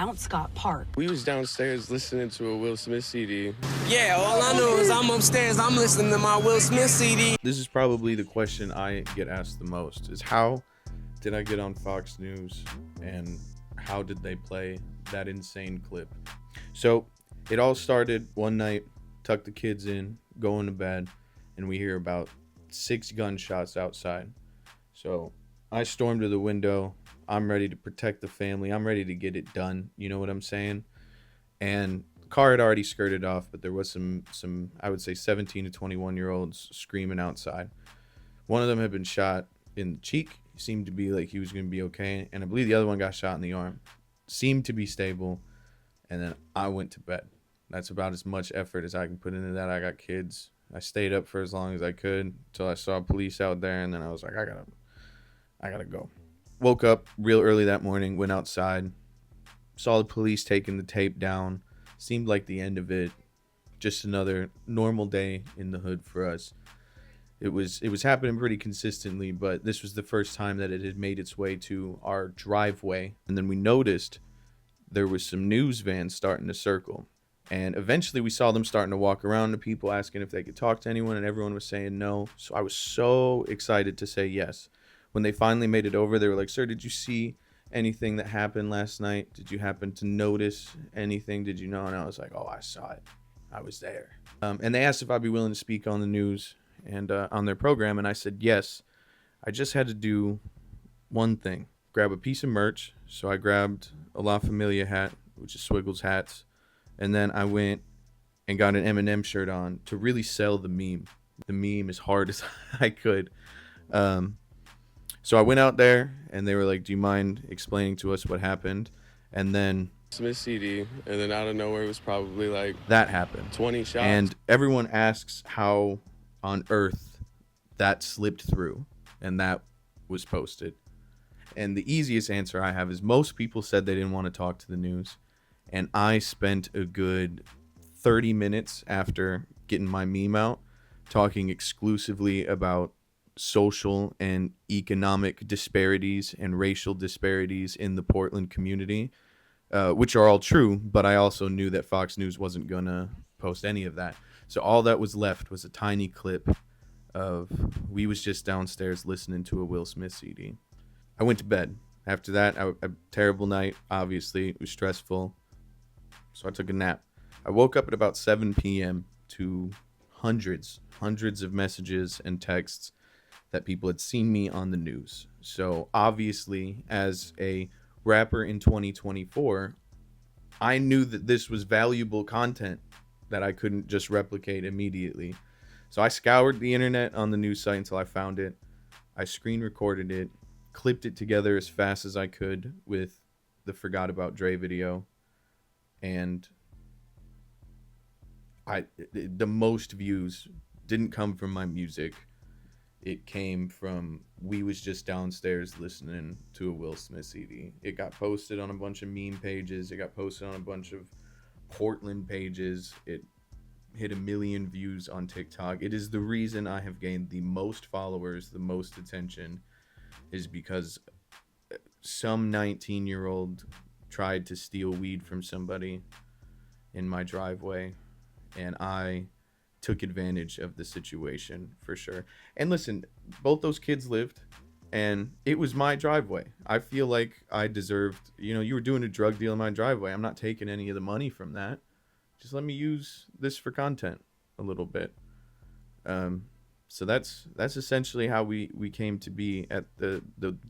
Mount Scott Park. We was downstairs listening to a Will Smith CD. Yeah, all I know is I'm upstairs, I'm listening to my Will Smith CD. This is probably the question I get asked the most, is how did I get on Fox News and how did they play that insane clip? So it all started one night, tuck the kids in, going to bed, and we hear about 6 gunshots outside. So I storm to the window. I'm ready to protect the family. I'm ready to get it done. You know what I'm saying? And the car had already skirted off, but there was some I would say 17 to 21-year-olds screaming outside. One of them had been shot in the cheek. He seemed to be like he was going to be okay. And I believe the other one got shot in the arm. Seemed to be stable. And then I went to bed. That's about as much effort as I can put into that. I got kids. I stayed up for as long as I could until I saw police out there. And then I was like, I gotta go. Woke up real early that morning, went outside, saw the police taking the tape down. Seemed like the end of it. Just another normal day in the hood for us. It was happening pretty consistently, but this was the first time that it had made its way to our driveway. And then we noticed there was some news vans starting to circle. And eventually we saw them starting to walk around to people asking if they could talk to anyone, and everyone was saying no. So I was so excited to say yes. When they finally made it over, they were like, "Sir, did you see anything that happened last night? Did you happen to notice anything? Did you know?" And I was like, "Oh, I saw it. I was there." And they asked if I'd be willing to speak on the news and on their program. And I said, yes. I just had to do one thing, grab a piece of merch. So I grabbed a La Familia hat, which is Swiggles hats. And then I went and got an Eminem shirt on to really sell the meme as hard as I could. So I went out there and they were like, "Do you mind explaining to us what happened?" And then Smith CD, and then out of nowhere it was probably like that happened. 20 shots. And everyone asks how on earth that slipped through and that was posted. And the easiest answer I have is most people said they didn't want to talk to the news. And I spent a good 30 minutes after getting my meme out talking exclusively about social and economic disparities and racial disparities in the Portland community, which are all true, but I also knew that Fox News wasn't going to post any of that. So all that was left was a tiny clip of we was just downstairs listening to a Will Smith CD. I went to bed. After that, a terrible night, obviously. It was stressful, so I took a nap. I woke up at about 7 p.m. to hundreds of messages and texts that people had seen me on the news. So obviously, as a rapper in 2024, I knew that this was valuable content that I couldn't just replicate immediately. So I scoured the internet on the news site until I found it. I screen recorded it, clipped it together as fast as I could with the Forgot About Dre video. And the most views didn't come from my music. It came from we was just downstairs listening to a Will Smith CD. It got posted on a bunch of meme pages. It got posted on a bunch of Portland pages. It hit 1 million views on TikTok. It is the reason I have gained the most followers, the most attention, is because some 19-year-old tried to steal weed from somebody in my driveway, and I took advantage of the situation for sure. And listen, both those kids lived, and it was my driveway. I feel like I deserved, you were doing a drug deal in my driveway. I'm not taking any of the money from that. Just let me use this for content a little bit. So that's essentially how we came to be at the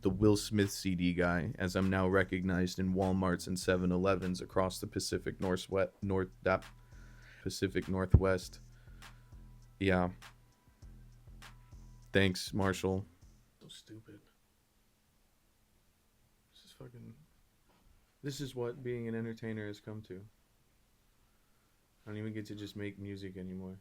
Will Smith CD guy, as I'm now recognized in Walmarts and 7-Elevens across the Pacific Northwest. Yeah. Thanks, Marshall. So stupid. This is what being an entertainer has come to. I don't even get to just make music anymore.